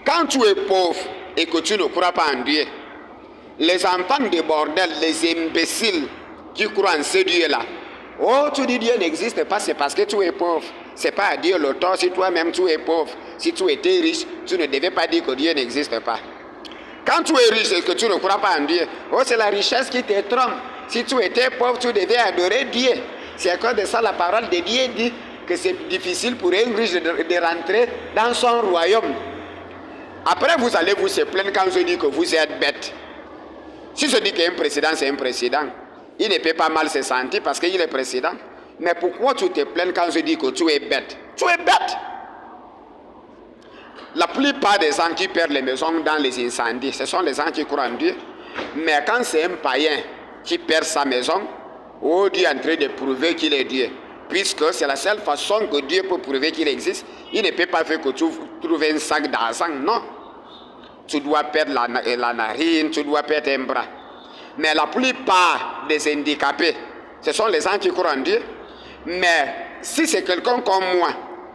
Quand tu es pauvre et que tu ne crois pas en Dieu, les enfants de bordel, les imbéciles qui croient en ce Dieu-là, oh, tu dis Dieu n'existe pas, c'est parce que tu es pauvre. C'est pas à Dieu le tort si toi-même tu es pauvre. Si tu étais riche, tu ne devais pas dire que Dieu n'existe pas. Quand tu es riche et que tu ne crois pas en Dieu, oh, c'est la richesse qui te trompe. Si tu étais pauvre, tu devais adorer Dieu. C'est à cause de ça la parole de Dieu dit que c'est difficile pour un riche de rentrer dans son royaume. Après, vous allez vous se plaindre quand je dis que vous êtes bête. Si je dis qu'un président, c'est un président, il ne peut pas mal se sentir parce qu'il est président. Mais pourquoi tu te plains quand je dis que tu es bête? Tu es bête. La plupart des gens qui perdent les maisons dans les incendies, ce sont les gens qui croient en Dieu. Mais quand c'est un païen qui perd sa maison, oh, Dieu est en train de prouver qu'il est Dieu. Puisque c'est la seule façon que Dieu peut prouver qu'il existe. Il ne peut pas faire que tu trouves un sac d'argent, non. Tu dois perdre la narine, tu dois perdre un bras. Mais la plupart des handicapés, ce sont les gens qui croient en Dieu. Mais si c'est quelqu'un comme moi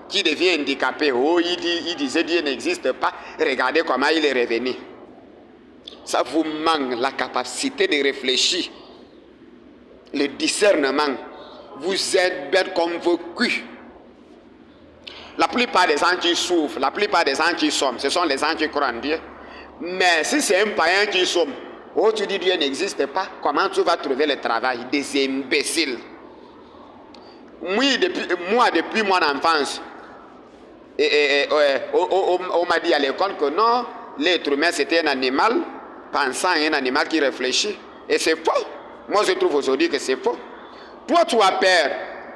qui devient handicapé, oh, il disait Dieu n'existe pas, regardez comment il est revenu. Ça vous manque la capacité de réfléchir, le discernement. Vous êtes bêtes comme vos culs. La plupart des gens qui souffrent, la plupart des gens qui somme, ce sont les gens qui croient en Dieu. Mais si c'est un païen qui somme, oh, tu dis Dieu n'existe pas, comment tu vas trouver le travail? Des imbéciles. Moi, depuis mon enfance, on m'a dit à l'école que non, l'être humain c'était un animal pensant, un animal qui réfléchit. Et c'est faux. Moi, je trouve aujourd'hui que c'est faux. Toi, tu as peur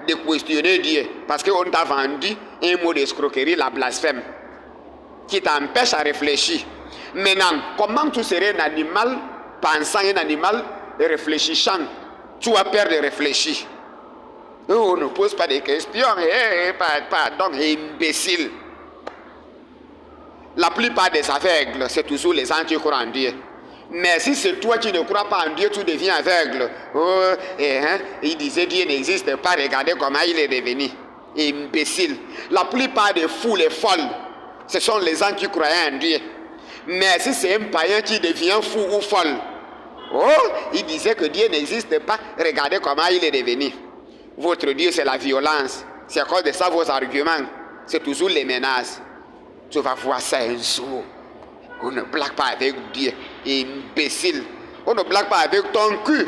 de questionner Dieu parce qu'on t'a vendu un mot d'escroquerie, la blasphème, qui t'empêche à réfléchir. Maintenant, comment tu serais un animal pensant, un animal réfléchissant? Tu as peur de réfléchir. On ne pose pas de questions. Pardon, imbécile. La plupart des aveugles, c'est toujours les gens qui croient en Dieu. Mais si c'est toi qui ne crois pas en Dieu, tu deviens aveugle. Oh, il disait Dieu n'existe pas, regardez comment il est devenu. Imbécile. La plupart des fous, les folles, ce sont les gens qui croyaient en Dieu. Mais si c'est un païen qui devient fou ou folle, oh, il disait que Dieu n'existe pas, regardez comment il est devenu. Votre Dieu, c'est la violence. C'est à cause de ça vos arguments. C'est toujours les menaces. Tu vas voir ça un jour. On ne blague pas avec Dieu. Imbécile. On ne blague pas avec ton cul.